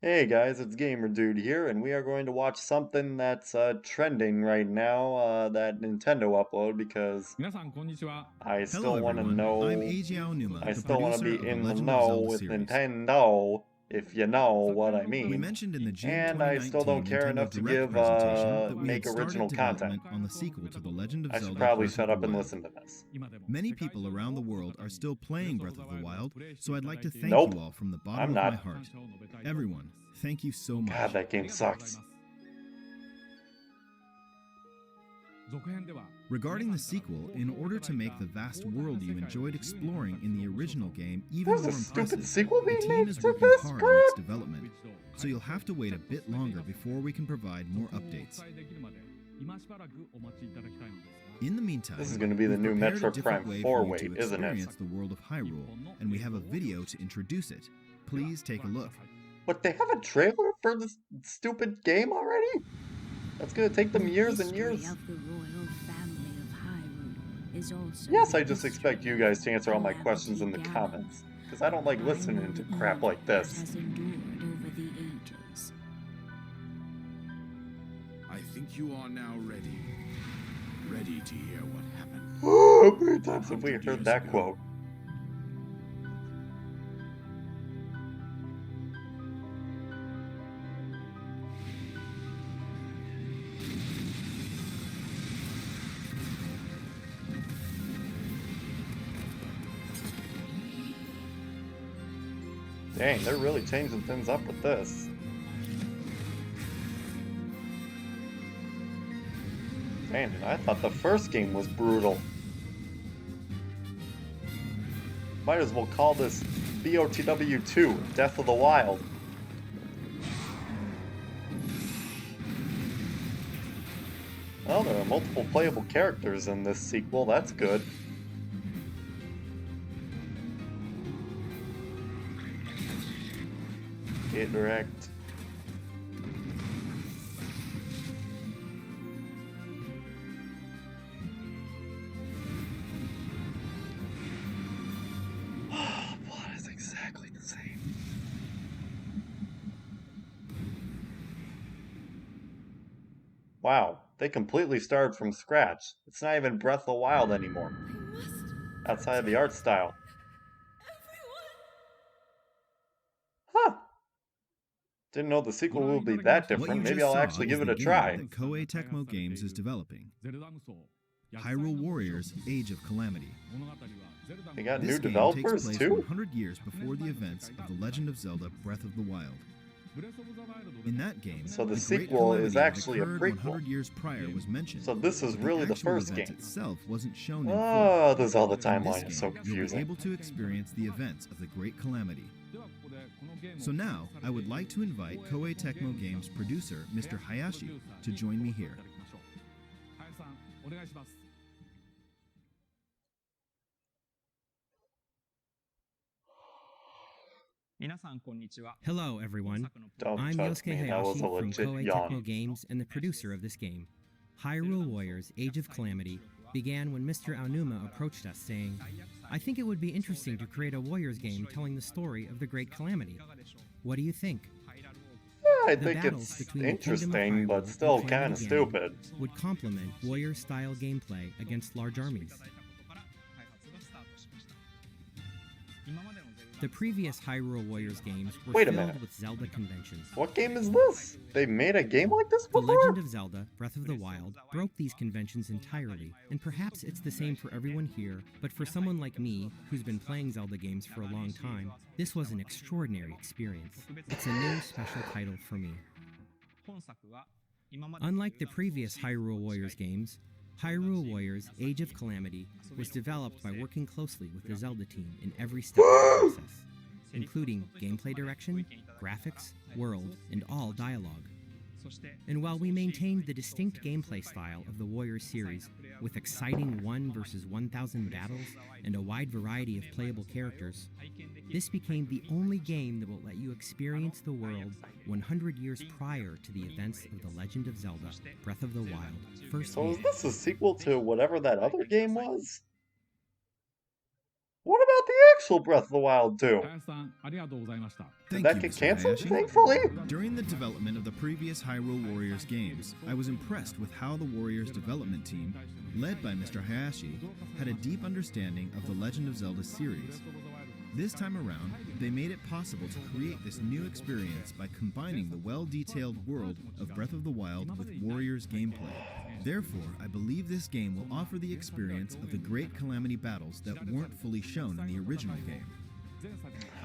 Hey guys, it's Gamer Dude here, and we are going to watch something that's trending right now, that Nintendo upload, because 皆さんこんにちは。 I Hello, still want to everyone. I'm know, Eiji Aonuma, I the still want to producer be of the in the Legend of know Zelda with series. Nintendo, if you know what I We mean. mentioned in the June And I still don't 2019 care Nintendo enough to Direct give, presentation that we make had original started content. development on the sequel to The Legend of I should Zelda probably Breath shut of up the and Wild. listen to this. Many people around the world are still playing Breath of the Wild, so I'd like to thank Nope, you all from the bottom I'm of not. my heart. Everyone, thank you so much. God, that game sucks. Regarding the sequel, in order to make the vast world you enjoyed exploring in the original game even There's a more stupid impressive, sequel the being team made is to working this hard on its crap? development, so you'll have to wait a bit longer before we can provide more updates. In the meantime, This is going to be the we've new prepared a Metroid different Prime way 4 for you weight, to isn't it? experience the world of Hyrule, and we have a video to introduce it. Please take a look. But they have a trailer for this stupid game already? That's gonna take them The years and history years. of the royal family of Hyrule is also Yes, the I just expect history you of guys to answer all my Calamity questions in the Ganon, comments. Because I don't like listening to Hyrule crap like that this. has endured over the ages. I think you are now ready. Ready to hear what happened. How many times have we 100 heard years that ago. quote? Dang, they're really changing things up with this. Dang, I thought the first game was brutal. Might as well call this BOTW 2, Death of the Wild. Well, there are multiple playable characters in this sequel, that's good. Interact. Plot is exactly the same. Wow, they completely started from scratch. It's not even Breath of the Wild anymore. Outside of the art style. Huh. Didn't know the sequel would be that What you different. Maybe just I'll saw actually is give it the a game try. that Koei Tecmo Games is developing. Hyrule Warriors: Age of Calamity. They got new This game takes developers place too? 100 years before the events of The Legend of Zelda Breath of the Wild. In that game, So the Great sequel is Calamity that actually a occurred prequel. 100 years prior was mentioned. So this is but really the actual first event game. itself wasn't shown in Oh, full. the Zelda In this timeline is so game, you'll be confusing. able to experience the events of the Great Calamity. So now, I would like to invite Koei Tecmo Games producer Mr. Hayashi to join me here. Hello, everyone. Don't I'm touch Yosuke me, that was Hayashi a from legit Koei yawn. Tecmo Games and the producer of this game. Hyrule Warriors: Age of Calamity began when Mr. Aonuma approached us saying, "I think it would be interesting to create a Warriors game telling the story of the Great Calamity. What do you think?" Yeah, I The think battles it's between the Kingdom of interesting, Hyrule but and still Calamity kind of Ganon stupid. would complement warrior-style gameplay against large armies. The previous Hyrule Warriors games were Wait a filled minute. with Zelda conventions. What game is this? They made a game like this The before? Legend of Zelda Breath of the Wild broke these conventions entirely, and perhaps it's the same for everyone here, but for someone like me, who's been playing Zelda games for a long time, this was an extraordinary experience. It's a new special title for me. Unlike the previous Hyrule Warriors games, Hyrule Warriors: Age of Calamity was developed by working closely with the Zelda team in every step of the process, including gameplay direction, graphics, world, and all dialogue. And while we maintained the distinct gameplay style of the Warriors series, with exciting 1 versus 1,000 battles and a wide variety of playable characters, this became the only game that will let you experience the world 100 years prior to the events of The Legend of Zelda Breath of the Wild first. So is this a sequel to whatever that other game was? What about the actual Breath of the Wild 2. Did Thank that you, get Mr. canceled? Hayashi. Thankfully. During the development of the previous Hyrule Warriors games, I was impressed with how the Warriors development team, led by Mr. Hayashi, had a deep understanding of the Legend of Zelda series. This time around, they made it possible to create this new experience by combining the well-detailed world of Breath of the Wild with Warriors gameplay. Therefore, I believe this game will offer the experience of the Great Calamity battles that weren't fully shown in the original game.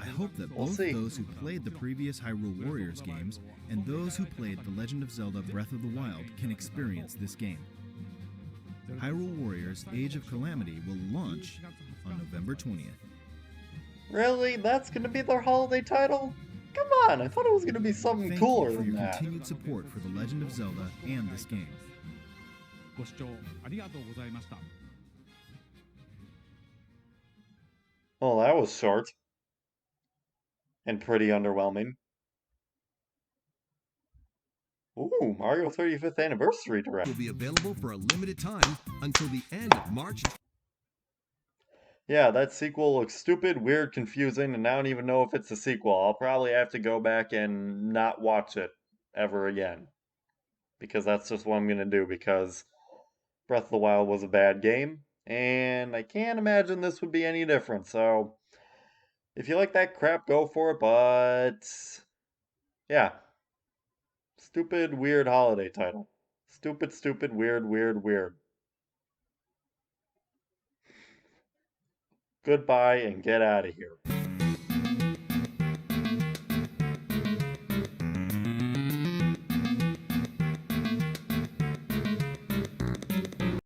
I hope that We'll both see. those who played the previous Hyrule Warriors games and those who played The Legend of Zelda Breath of the Wild can experience this game. Hyrule Warriors Age of Calamity will launch on November 20th. Really? That's gonna be their holiday title? Come on, I thought it was gonna be something Thank cooler you for than your that. continued support for The Legend of Zelda and this game. Well, that was short. And pretty underwhelming. Ooh, Mario 35th Anniversary Direct. Will be available for a limited time until the end of March. Yeah, that sequel looks stupid, weird, confusing, and I don't even know if it's a sequel. I'll probably have to go back and not watch it ever again. Because that's just what I'm gonna do, because Breath of the Wild was a bad game, and I can't imagine this would be any different, so if you like that crap, go for it, but yeah. Stupid, weird holiday title. Stupid, stupid, weird, weird, weird. Goodbye and get out of here.